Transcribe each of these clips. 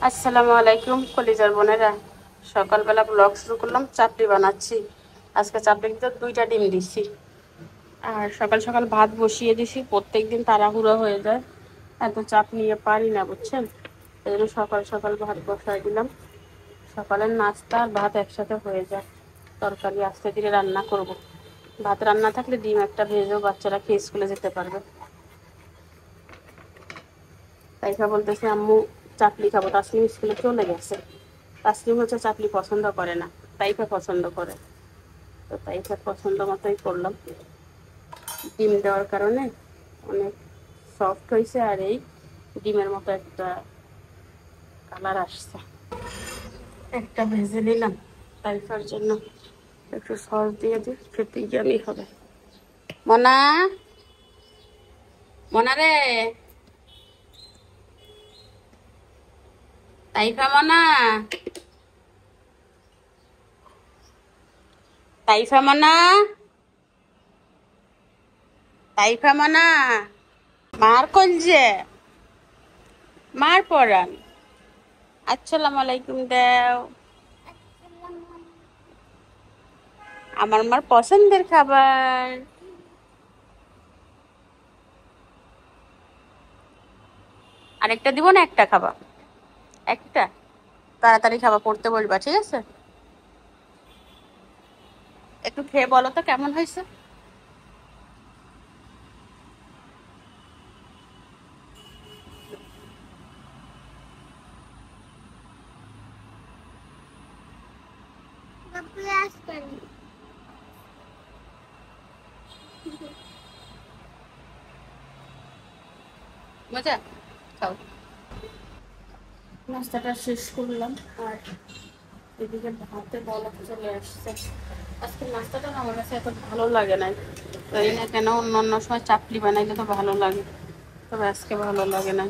আসসালামু আলাইকুম কলিজার বোনেরা। সকালবেলা ব্লগ শুরু করলাম, চাপড়ি বানাচ্ছি। আজকে চাপড়িতে 2টা ডিম দিচ্ছি আর সকাল সকাল ভাত বসিয়ে দিছি। প্রত্যেকদিন তাড়াহুড়ো হয়ে যায়, এত চাপ নিয়ে পারি না, বুঝছেন। এই জন্য সকাল সকাল ভাত বসাই দিলাম। সকালের নাস্তা আর ভাত একসাথে হয়ে যায়। তরকারি আস্তে ধীরে রান্না করব। ভাত রান্না থাকলে ডিম একটা ভেজেও বাচ্চারা খেয়ে স্কুলে যেতে পারবে। তাইফা বলতেছে আম্মু চাটনি খাবো, তাসলিম স্কুলে চলে গেছে। তাসলিম হচ্ছে চাটনি পছন্দ করে না, তাইফা পছন্দ করে। তো তাইফার পছন্দ মতোই করলাম। ডিম দেওয়ার কারণে অনেক সফট হয়েছে আর এই ডিমের মতো একটা কালার আসছে। একটা ভেজে নিলাম তাইফার জন্য, একটু সস দিয়ে দিই, খেতে ইয়ামি হবে। মনা, মনা রে, তাইফা মনা, তাইফা মনা, তাইফা মনা, মার কলজে, মার পরান। আসসালামু আলাইকুম দেও। আমার মার পছন্দের খাবার। আরেকটা দিব না, একটা খাবা? একটা তাড়াতাড়ি খাবা, পড়তে বলবা, ঠিক আছে? একটু খেয়ে বলো তো কেমন হয়েছে। মজা, খাও। নাস্তাটা শেষ করলাম আর এদিকে ভাতে বলা চলে আসছে। আজকে নাস্তাটা না আমার কাছে এত ভালো লাগে না, জানি না কেন। অন্য অন্য সময় চাপড়ি বানাইলে তো ভালো লাগে, তবে আজকে ভালো লাগে না।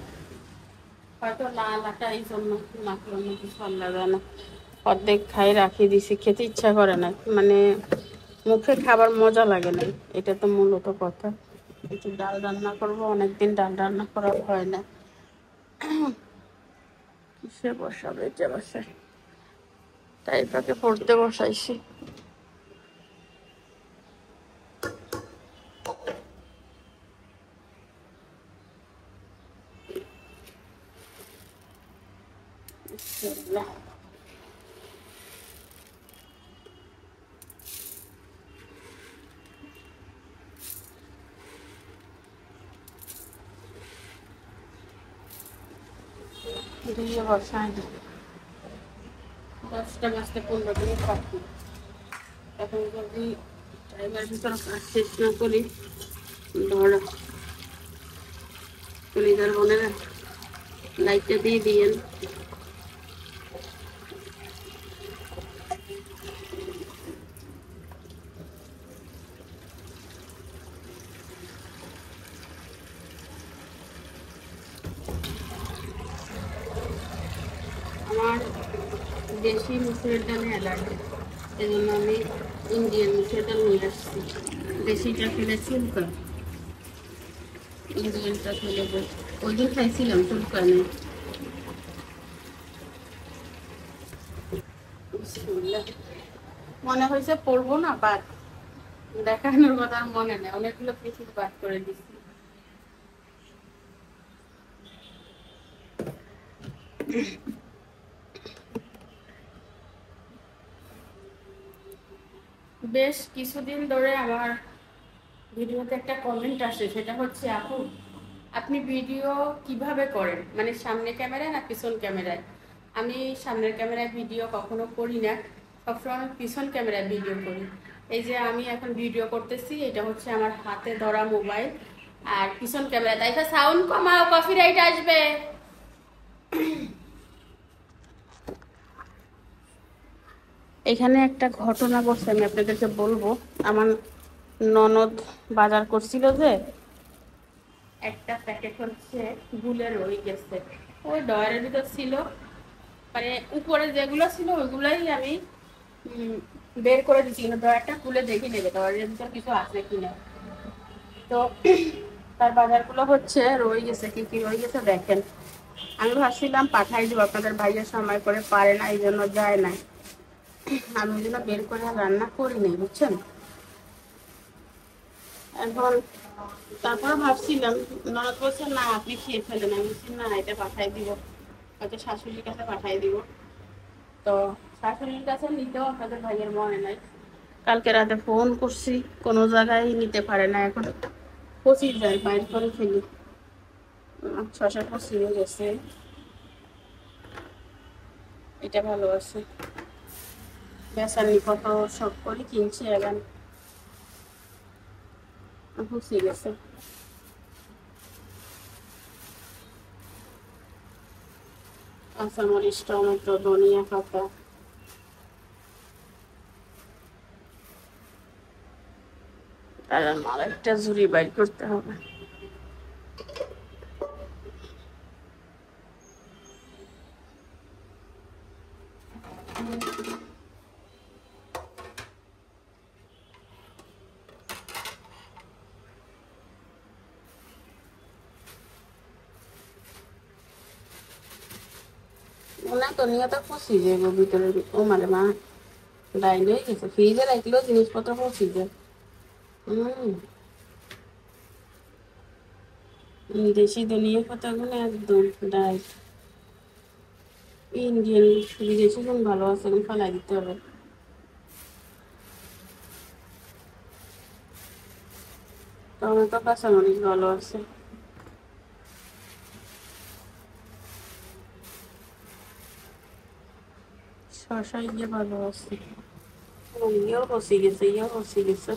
হয়তো লাল আটা, এই জন্য মাখলো না, কিছু ভালো লাগে না। অর্ধেক খাই রাখি দিছি, খেতে ইচ্ছা করে না, মানে মুখে খাবার মজা লাগে না। এটা তো মূলত কথা। একটু ডাল রান্না করবো, অনেকদিন ডাল রান্না করা হয় না। কিসে বসাবে যে বাসায়, তাই তাকে পড়তে বসাইছি। বিসমিল্লাহ। দিয়ে বসাই দিই। 10টা বাজতে 15 মিনিট বাকি। এখন যদি টাইমের ভিতরে কাজ শেষ না করি, ধরো কলিজার বোনেরা লাইটটা দিয়ে দিয়েন। আমার দেশি মুসুরের ডালে অ্যালার্জি, এই জন্য আমি ইন্ডিয়ান মুসুরের ডাল নিয়ে আসছি। দেশিটা খেলে চুলকায়, ইন্ডিয়ানটা খেলে ওই দিন খাইছিলাম, চুলকায় নেই। মনে হয়েছে পড়বো না, বাদ, দেখানোর কথা আর মনে নেই, অনেকগুলো কিছু বাদ করে দিচ্ছি। বেশ কিছুদিন ধরে আমার ভিডিওতে একটা কমেন্ট আসে, সেটা হচ্ছে আপু আপনি ভিডিও কিভাবে করেন, মানে সামনে ক্যামেরায় না পিছন ক্যামেরায়? আমি সামনের ক্যামেরায় ভিডিও কখনো করি না, সবসময় আমি পিছন ক্যামেরায় ভিডিও করি। এই যে আমি এখন ভিডিও করতেছি, এটা হচ্ছে আমার হাতে ধরা মোবাইল, আর পিছন ক্যামেরা। তাই সাউন্ড কমাও, কপিরাইট আসবে। এখানে একটা ঘটনা ঘটছে, আমি আপনাদেরকে বলবো। আমার ননদ বাজার করছিল, যে একটা প্যাকেট হচ্ছে ভুলে রয়ে গেছে, ওই ডয়ারের ভিতর ছিল, মানে উপরে যেগুলো ছিল ওইগুলাই আমি বের করে দিচ্ছি, কিন্তু ডয়ারটা খুলে দেখে নেবে ডয়ারের ভিতর কিছু আছে কিনা। তো তার বাজারগুলো হচ্ছে রয়ে গেছে, কি কি রয়ে গেছে দেখেন। আমি ভাবছিলাম পাঠাই দিব, আপনাদের ভাইয়ের সময় করে পারে না, এই জন্য যায় নাই। আমি ওই জন্য বের করে রান্না করি নাই, বুঝছেন। এখন তারপরে ভাবছিলাম, ননদ বলছে না আপনি খেয়ে ফেলেন, আমি বলছি না এটা পাঠাই দিব, হয়তো শাশুড়ির কাছে পাঠাই দিব। তো শাশুড়ির কাছে নিতেও আপনাদের ভাইয়ের মনে নাই। কালকে রাতে ফোন করছি, কোনো জায়গায় নিতে পারে না, এখন পচি যায়, বাইর করে ফেলি। শশা পচিয়ে গেছে, এটা ভালো আছে। বেসানি কত সব করে কিনছি, এখন পচিয়ে গেছে। কাঁচামরিচ, টমেটো, ধনিয়া পাতা, তার একটা ঝুড়ি বাইর করতে হবে। না ধনিয়া তো পচি যাবো ভিতরে, ও মানে মা ডাইল হয়ে গেছে, ফ্রিজে রাখলেও জিনিসপত্র পচি যায়। দেশি ধনিয়া পাতাগুলো একদম ডাইল। ইন্ডিয়ান বিদেশি কোন ভালো আছে, এখন ফালাই দিতে হবে। টমেটো, কাঁচামরিচ ভালো আছে। শসা ইয়ে ভালো আছে, ইয়েও পচি গেছে, ইয়েও পচি গেছে।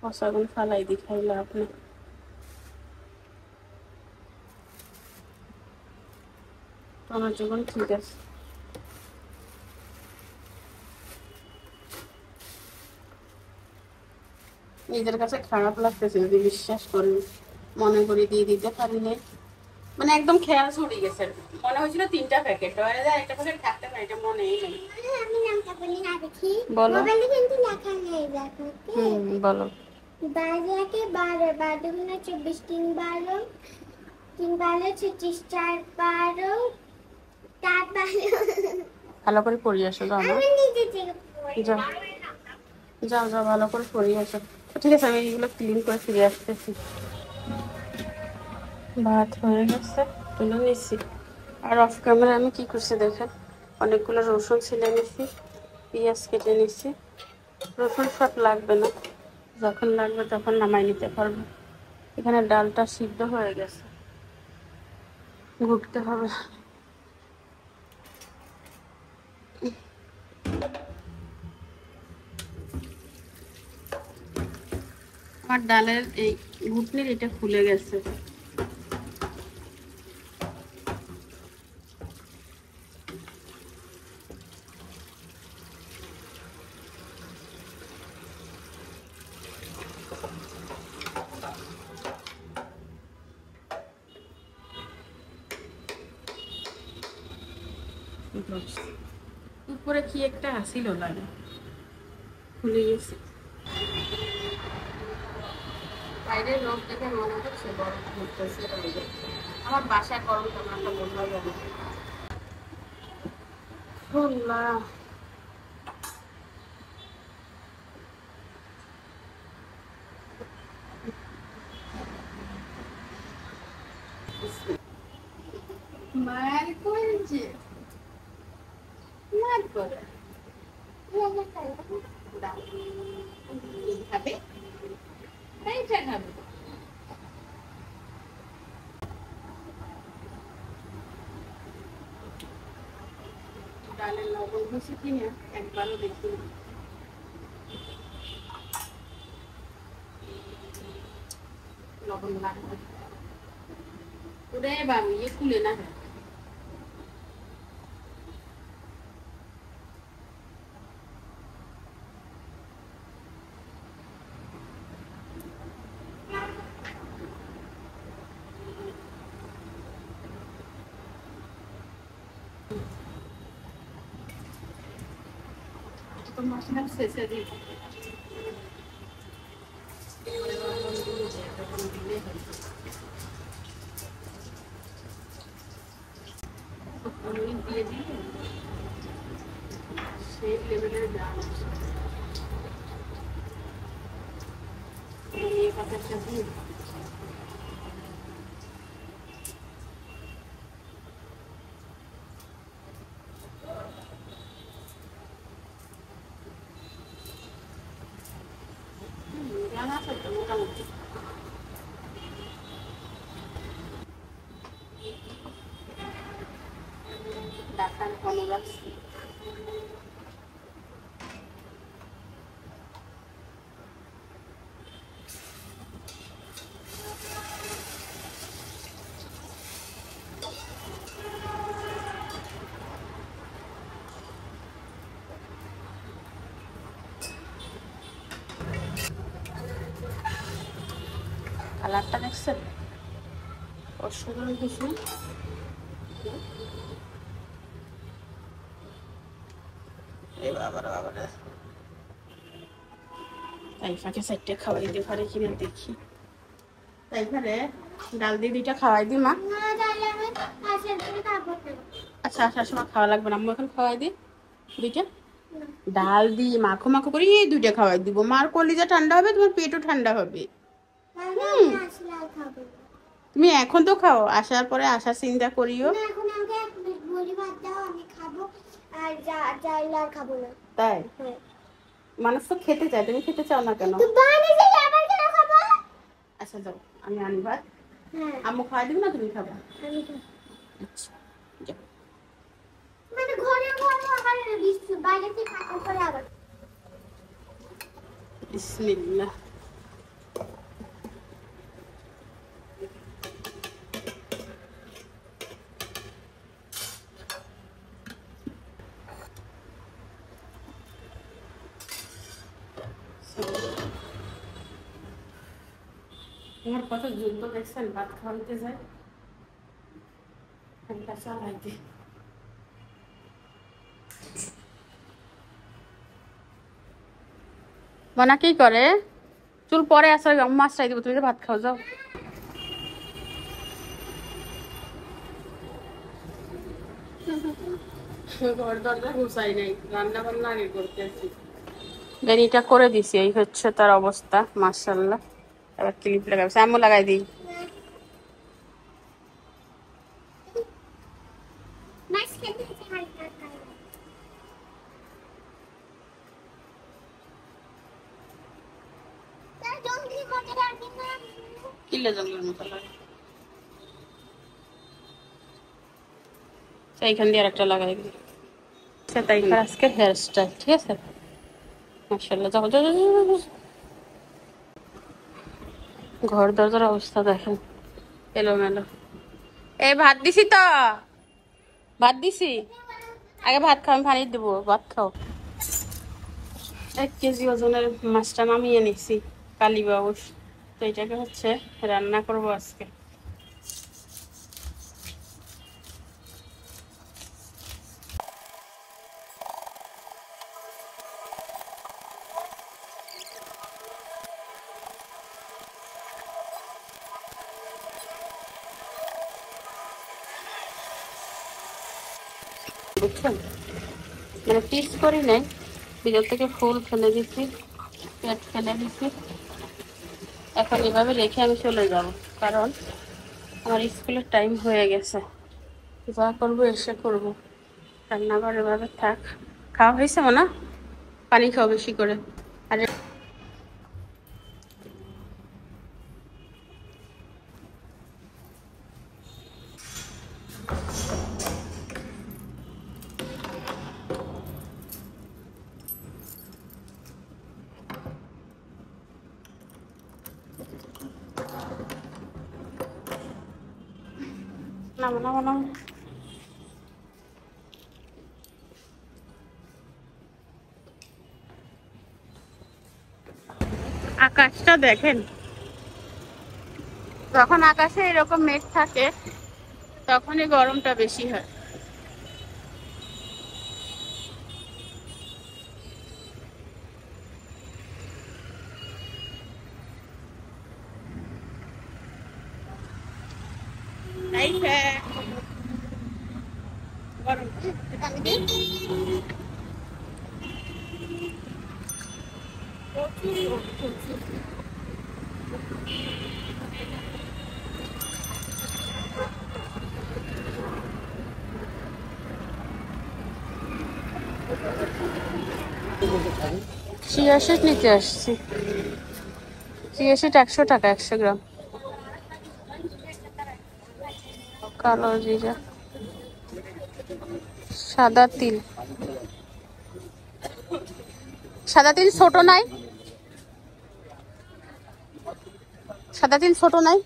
পচাগুলো ফালাই দি, খাইলে আপনি। টমেটো গুলো ঠিক আছে। নিজের কাছে খারাপ লাগতেছে যদি বিশ্বাস করেন, মনে করি দিয়ে দিতে পারি নাই, মানে একদম খেয়াল ছুটে গেছে। মনে হয়েছিল 3টা প্যাকেট, একটা প্যাকেট থাকতে পারে, এটা মনেই নেই। বলো, বলো। 12 12 গুণে 24, 3 12 3 12 36, 4 12 4 12। ভালো করে পড়ি আসো, যাও না, যাও যাও যাও, ভালো করে পড়ি আসো। ঠিক আছে, আমি এগুলো ক্লিন করে ফিরে আসতেছি। ভাত হয়ে গেছে, তুলে নিচ্ছি। আর অফ ক্যামেরা আমি কি করছি দেখেন, অনেকগুলো রসুন ছিলে নিচ্ছি, পেঁয়াজ কেটে নিচ্ছি। রসুন সব লাগবে না, যখন লাগবে তখন নামাই নিতে পারবো। এখানে ডালটা সিদ্ধ হয়ে গেছে, ঘুটতে হবে। আমার ডালের এই ঘুটনির এটা খুলে গেছে। উপরে কি একটা আসিল লাগে, খুলে গেছে। বাইরের রোদ দেখে মনে হচ্ছে গরম করতেছে, আমার বাসায় গরম তেমন একটা বোঝা যাবে। মায়ের করেছে, মার করে খাবে, এইটা খাবে। ডালের লবণ হয়েছে কিনা একবারও দেখি, লবণ লাগবে ওরে বাবু, ইয়ে খুলে না। তো মশলা শেষে দিই, আমি দিয়ে দিই সেই লেভেলের দাম এই পাতাটা দিই জানা আছে তো মোটামুটি ডাক্তার কোনো রাখছি কালারটা দেখছেন অসাধারণ কিছু এই বাবারে বাবারে তাই ফাঁকে সাইডটা খাওয়াই দিতে পারে কিনা দেখি তাই পারে ডাল দিয়ে দুইটা খাওয়াই দি মা না তাহলে আমি আসার পরে খাবো না। আচ্ছা আসার সময় খাওয়া লাগবে না আম্মু এখন খাওয়াই দিই দুইটা ডাল দিয়ে মাখো মাখো করে এই দুইটা খাওয়াই দিব মার কলিজা ঠান্ডা হবে তোমার পেটও ঠান্ডা হবে তাহলে আমি আসলে আর খাবো না। তুমি এখন তো খাও আসার পরে আসার চিন্তা করিও না, এখন আমাকে এক প্লেট মুড়ি ভাত দাও, আমি খাবো। আর চাইলে আর খাবো না। তাই হ্যাঁ। মানুষ তো খেতে চায় তুমি খেতে চাও না কেন তো বানিয়ে দিলে আবার কেন খাবো? আচ্ছা যাও আমি আনি ভাত হ্যাঁ, আম্মু খাওয়াই দিব না তুমি খাবা আমি খাবো। আচ্ছা যাও মানে ঘরে ঘরে আবার বাইরে থেকে খাওয়ার পরে আবার বিসমিল্লাহ আমার কত যুদ্ধ দেখছেন ভাত খাওয়াইতে যায় ফ্যানটা চালাইতে মনা কি করে চুল পরে আসার মাছ রাই দিব তুমি যে ভাত খাও যাও ঘর দরজা ঘুষাই নাই রান্না বান্না আগে করতে আসছি বেনিটা করে দিছি এই হচ্ছে তার অবস্থা মাশাআল্লাহ এবার ক্লিপ লাগাবো আম্মু লাগাই দিই মাছ খেতে খেতে হালকা খাই। তার জঙ্গলি মতো লাগবে না। কিলে জঙ্গলের মতো লাগে এইখান দিয়ে আরেকটা লাগাই দিই আচ্ছা তাই আজকে হেয়ার স্টাইল ঠিক আছে মাশাআল্লাহ যাও যাও যাও, যাও, যাও। ঘর দরজার অবস্থা দেখেন এলোমেলো এই ভাত দিছি তো ভাত দিছি আগে ভাত খাও আমি পানি দেবো ভাত খাও 1 কেজি ওজনের মাছটা নামিয়ে নিছি কালীবাউস তো এটাকে হচ্ছে রান্না করব আজকে বুঝছেন মানে পিস করি নাই ভিতর থেকে ফুল ফেলে দিচ্ছি পেট ফেলে দিচ্ছি এখন এভাবে রেখে আমি চলে যাব কারণ আমার স্কুলের টাইম হয়ে গেছে যা করবো এসে করবো রান্নাঘর এভাবে থাক খাওয়া হয়েছে না পানি খাও বেশি করে আর নামো নামো নামো আকাশটা দেখেন যখন আকাশে এরকম মেঘ থাকে তখনই গরমটা বেশি হয় চিয়া সিড নিতে আসছি। চিয়া সিড 100 টাকা 100 গ্রাম। কালো জিরা, সাদা তিল। সাদা তিল ছোট নাই? সাদা তিল ছোট নাই?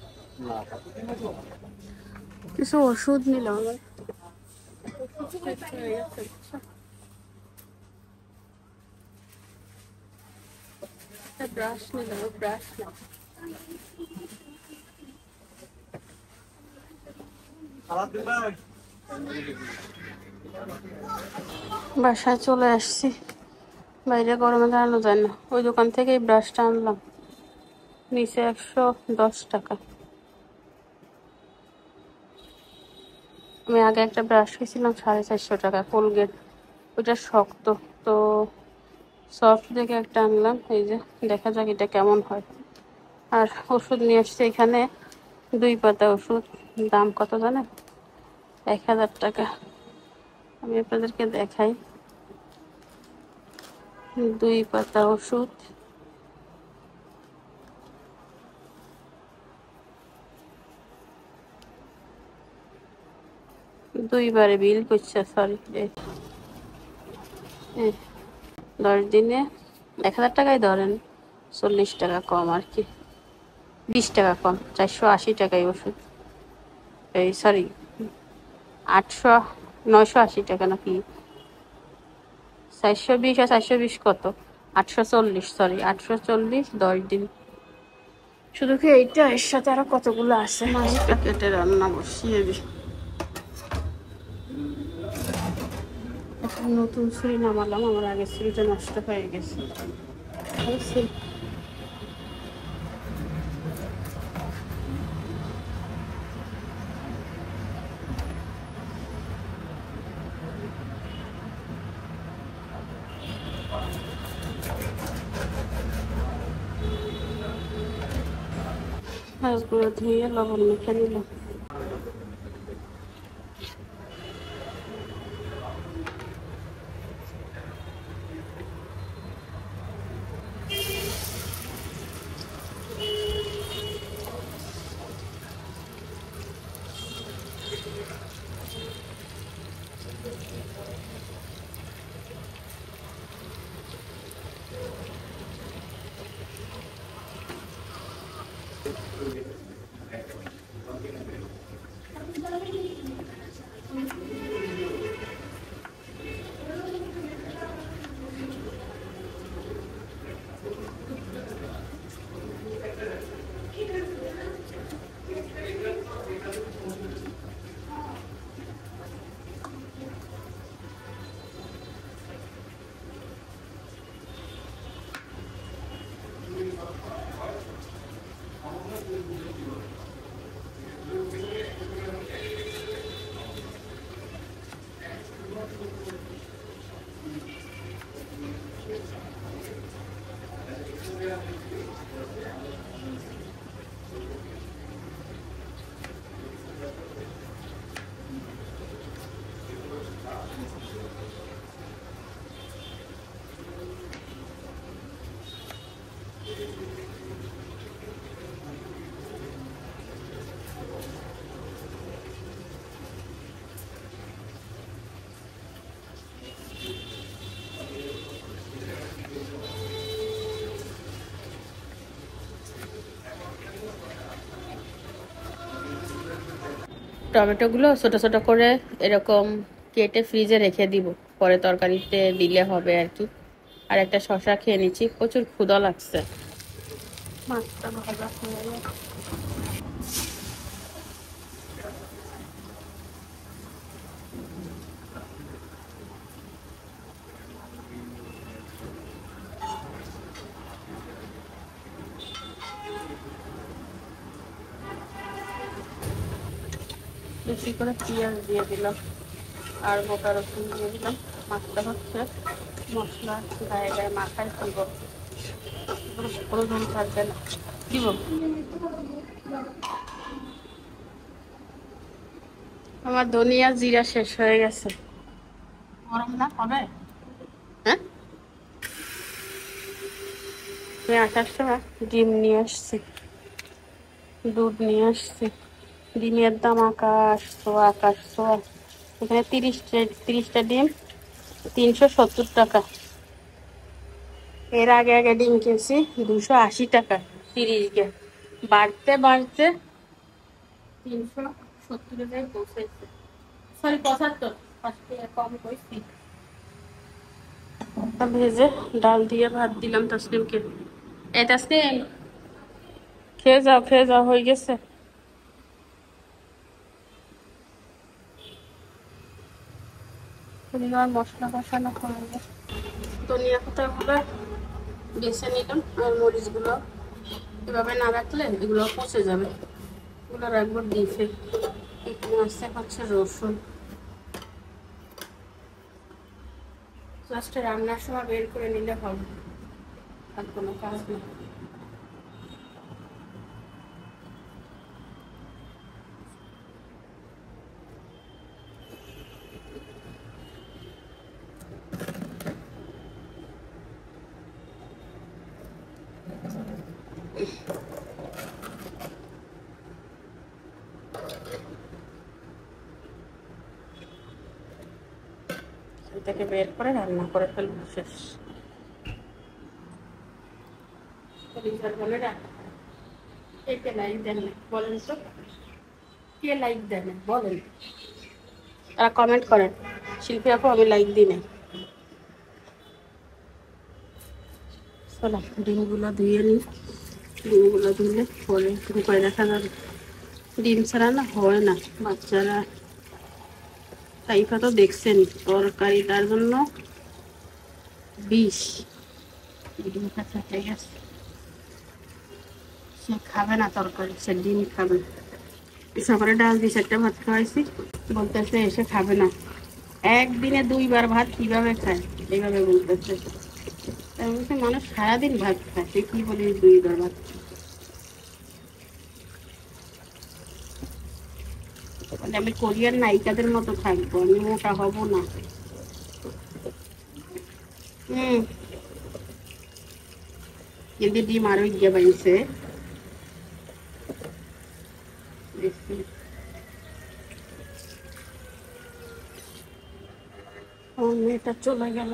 কিছু ওষুধ নিলাম। ব্রাশ নিলাম, ব্রাশ না। বাসায় চলে আসছি, বাইরে গরমে দাঁড়ানো যায় না। ওই দোকান থেকে এই ব্রাশটা আনলাম, নিচে 110 টাকা। আমি আগে একটা ব্রাশ কিনছিলাম 450 টাকা, কোলগেট। ওইটা শক্ত, তো সফট দেখে একটা আনলাম। এই যে দেখা যাক এটা কেমন হয়। আর ওষুধ নিয়ে আসছি এখানে 2 পাতা ওষুধ। দাম কত জানেন? 1000 টাকা। আমি আপনাদেরকে দেখাই। 2 পাতা ওষুধ, দুইবারে বিল করছে। সরি, 10 দিনে 1000 টাকাই ধরেন, 40 টাকা কম আর কি, 20 টাকা কম। 480 টাকায় ওষুধ। এই সরি, 980 টাকা নাকি, 420 আর 420 কত, 840। সরি, 840, 10 দিন। শুধু কি এইটা? এর সাথে আরো কতগুলো আছে। মাছটা কেটে রান্না বসিয়ে দিই। একটা নতুন ছুরি নামালাম, আমার আগের ছুরিটা নষ্ট হয়ে গেছে। মাছগুলো ধুয়ে লবণ মেখে নিলাম। টমেটোগুলো ছোট ছোট করে এরকম কেটে ফ্রিজে রেখে দিব, পরে তরকারিতে দিলে হবে আর কি। আর একটা শসা খেয়ে নিচ্ছি, প্রচুর ক্ষুধা লাগছে। মাছটা ভাজা হয়ে গেছে। বেশি করে পেঁয়াজ দিয়ে দিলাম। আর গোটা রসুন দিয়ে দিলাম। মাছটা হচ্ছে মশলা গায়ে গায়ে মাখাই ফেলব, কোনো ঝোল থাকবে না। দিব আমার ধনিয়া জিরা শেষ হয়ে গেছে। গরম না হবে? হ্যাঁ, আমি আসার সময় ডিম নিয়ে আসছি, দুধ নিয়ে আসছি। ডিমের দাম আকাশ ছোঁয়া, আকাশ ছোঁয়া। এখানে 30টা ডিম 370 টাকা। এর আগে আগে ডিম কিনছি 280 টাকা, 30 গে বাড়তে বাড়তে 370 টাকায় পৌঁছাইছে। সরি 75, 5 টাকা কম কইছি। ভেজে ডাল দিয়ে ভাত দিলাম তাসলিমকে। এই তাসলিম, খেয়ে যাও, হয়ে গেছে। মশলা কষানো হয়ে গেছে। ধনিয়া পাতাগুলো বেছে নিলাম, আর মরিচগুলো এভাবে না রাখলে এগুলো পচে যাবে, এগুলো রাখবো ডিপে। এখানে আছে হচ্ছে রসুন, জাস্ট রান্নার সময় বের করে নিলে হবে, আর কোনো কাজ নেই। থেকে বের করে রান্না করে ফেলবো, শেষ। কে লাইক দেন বলেন তো, কে লাইক দেন বলেন, তারা কমেন্ট করেন। শিল্পী আপু আমি লাইক দিই নাই। চলো ডিমগুলো ধুয়ে নিই, ডিমগুলো ধুলে পরে তুমি করে দেখা যাবে। ডিম ছাড়া না হয় না, বাচ্চারা সাইফা তো দেখছেন তরকারি তার জন্য বিষ। ডিমটা থেকে গেছে, সে খাবে না তরকারি, সে ডিম খাবে। সকালে ডাল দিয়ে 4টা ভাত খাওয়াইছি, বলতেছে এসে খাবে না। একদিনে 2বার ভাত কিভাবে খায় এইভাবে বলতেছে। তাই বলছে মানুষ সারাদিন ভাত খায়, সে কি বলি 2বার ভাত। আমি কোরিয়ার নায়িকাদের মতো থাকবো, আমি মোটা হব না। কিন্তু ডিম আরো ইয়ে বাইছে। মেয়েটা চলে গেল,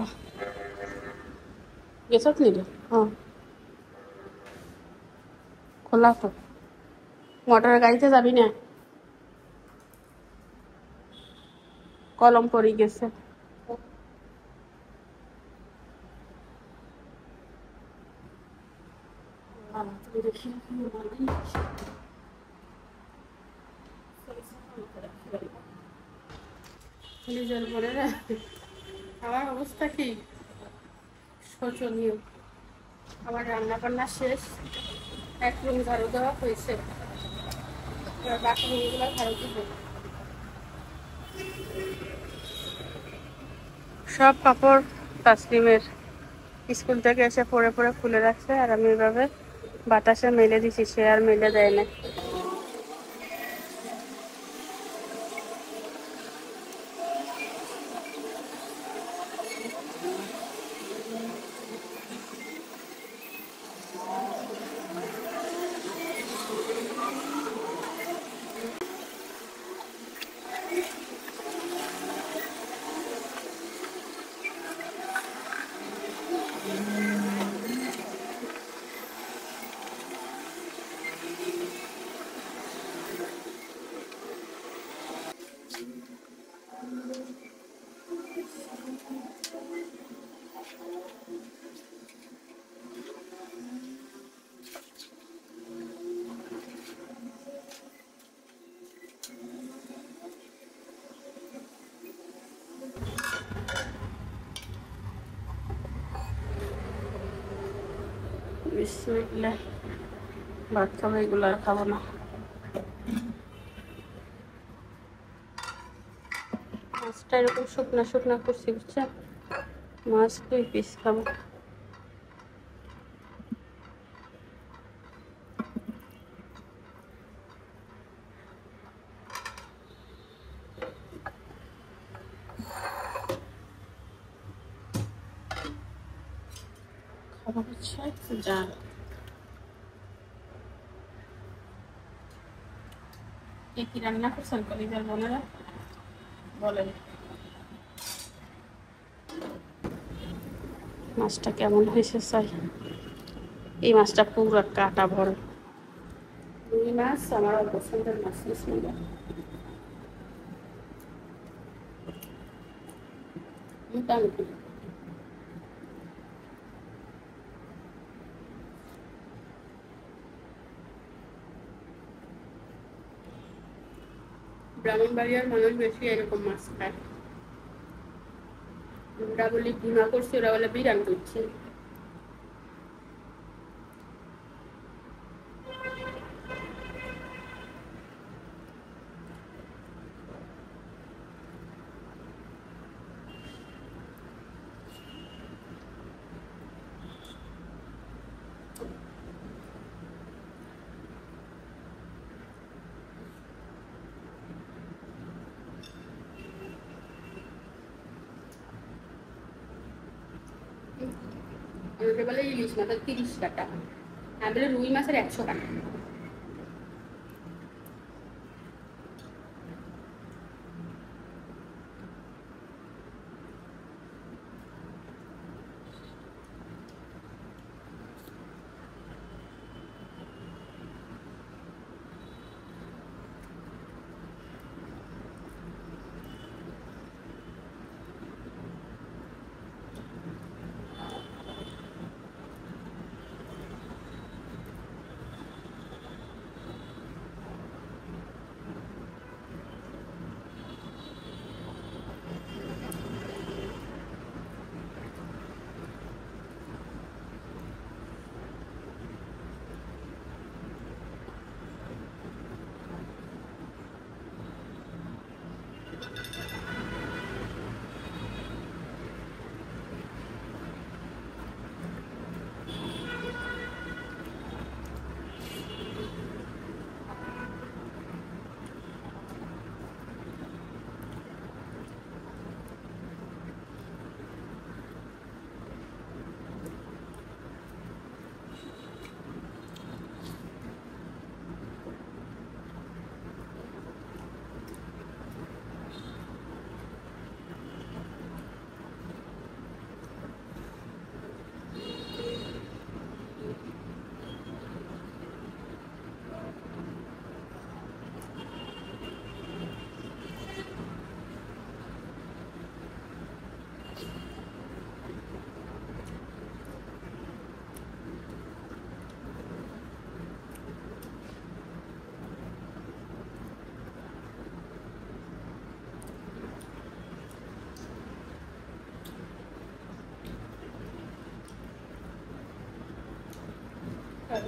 গেছত নিলে। হ্যাঁ খোলা তো, মোটরের গাড়িতে যাবি না? কলম পড়ে গেছে। আমার অবস্থা কি শোচনীয়। আমার রান্না বান্না শেষ, এক রুম ঝাড়ু দেওয়া হয়েছে, এবার বাকি রুমগুলো ঝাড়ু দিব। সব কাপড় তাসলিমের স্কুল থেকে এসে পরে পরে খুলে রাখছে, আর আমি এভাবে বাতাসে মেলে দিছি, সে আর মেলে দেয় না। বিসমিল্লাহ, ভাত খাবো, এগুলো আর খাবো না। মাছটা এরকম শুকনা শুকনা করছি, বুঝছেন? মাছ 2 পিস খাবো। খাবো হচ্ছে ডাল। কে কি রান্না করছেন কলিজার বোনেরা বলেন। মাছটা কেমন হয়েছে চাই। এই মাছটা পুরো কাটা ভরা। রুই মাছ আমার পছন্দের মাছ। বিসমিল্লাহ। মোটামুটি ব্রাহ্মণবাড়িয়ার মানুষ বেশি এরকম মাছ খায়। আমরা বলি ভুনা করছি, ওরা বলে বিরান করছি। ওটা বলে ইলিশ মাছের 30 টাকা, আমি বলে রুই মাছের 100 টাকা।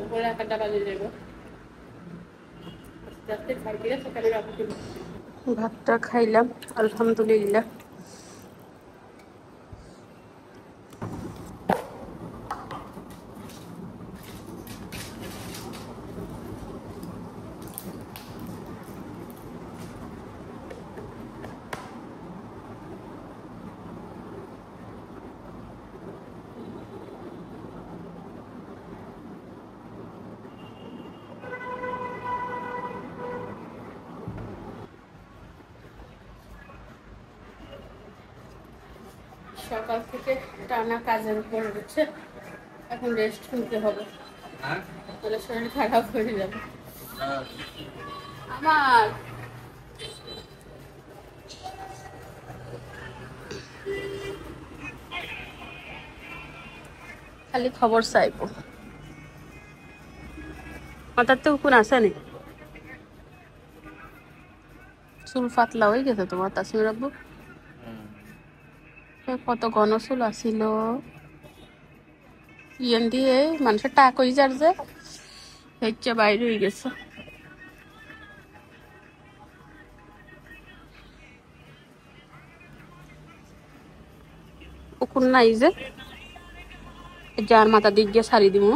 উপরে 1টা বাজে যাবো। ভাতটা খাইলাম আলহামদুলিল্লাহ। সকাল থেকে টানা কাজের উপর রয়েছে, এখন রেস্ট নিতে হবে, তাহলে শরীর খারাপ হয়ে যাবে আমার। খালি খবর চাইবো। মাথার তো কোন আসেনি, চুল পাতলা হয়ে গেছে তোমার তাসমির আব্বু। কত ঘন চুল আসিল, ইয়েন দিয়ে মানুষের টাক হয়ে যার যে হচ্ছে বাইরে হয়ে গেছে। পুকুর নাই যে যার মাথা দিক গিয়ে সারি দিব।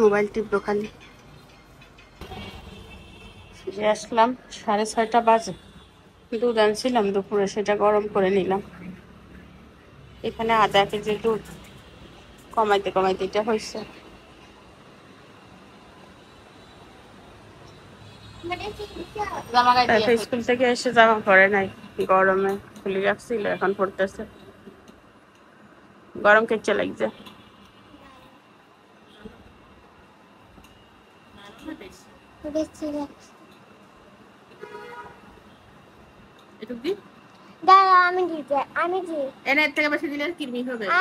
মোবাইল টিপলো খালি। ফিরে আসলাম 6:30 বাজে। দুধ আনছিলাম দুপুরে, সেটা গরম করে নিলাম। এখানে আধা কেজি দুধ কমাইতে কমাইতে এটা হয়েছে। স্কুল থেকে এসে জামা পরে নাই, গরমে খুলে রাখছিল, এখন পড়তেছে। গরম কেচে লাগছে।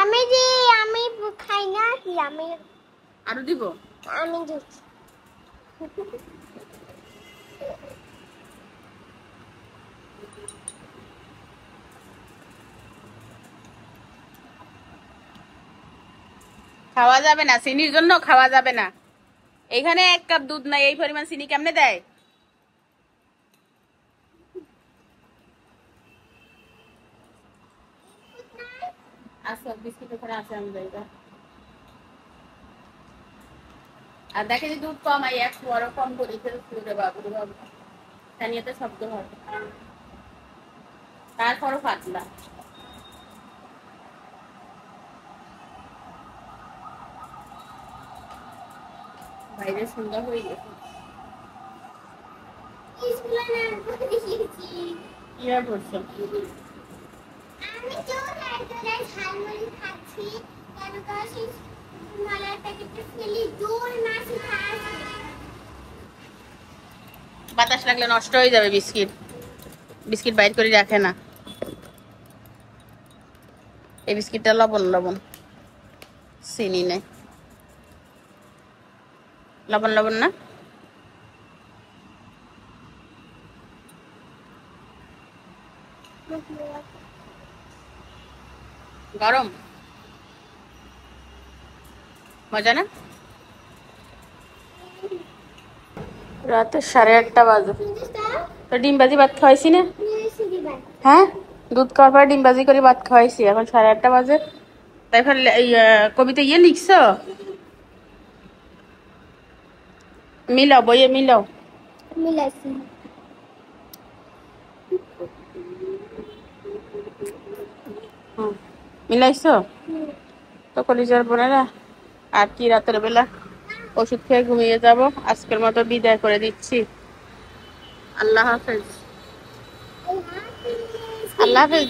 আমি খাই না কি আমি আরো দিব। আমি খাওয়া যাবে না, চিনির জন্য খাওয়া যাবে না। এখানে 1 কাপ দুধ নাই, এই পরিমাণ চিনি কেমনে দেয়? আচ্ছা বিস্কুট ওখানে আছে, আমি যাই। আর দেখে যে দুধ কম, এই 1 আরো কম করি ফেলে বাবু বাবু স্থানীয়তে শব্দ হয়, তারপরও পাতলা। বাইরে সুন্দর হয়ে গেছে। ইয়া বলছো আমি ঝালমুড়ি খাচ্ছি, কেন কাছে মালার প্যাকেটটা ফেলি দূর মাছি খাচ্ছি। বাতাস লাগলে নষ্ট হয়ে যাবে বিস্কিট, বিস্কিট বাইর করে রাখে না। এই বিস্কিটটা লবণ লবণ, চিনি নেই, লবণ লবণ না। গরম মজা না। রাতে 8:30 বাজে, তো ডিম ভাজি ভাত খাওয়াইছি না। হ্যাঁ, দুধ খাওয়ার পরে ডিম ভাজি করে ভাত খাওয়াইছি, এখন 8:30 বাজে। তাই ফেলে এই কবিতা ইয়ে লিখছো, মিলাও বইয়ে মিলাও। মিলাইছি মিলাইছো তো কলিজার বোনেরা। আর কি, রাতের বেলা ওষুধ খেয়ে ঘুমিয়ে যাব। আজকের মতো বিদায় করে দিচ্ছি। আল্লাহ হাফেজ। আল্লাহ হাফেজ।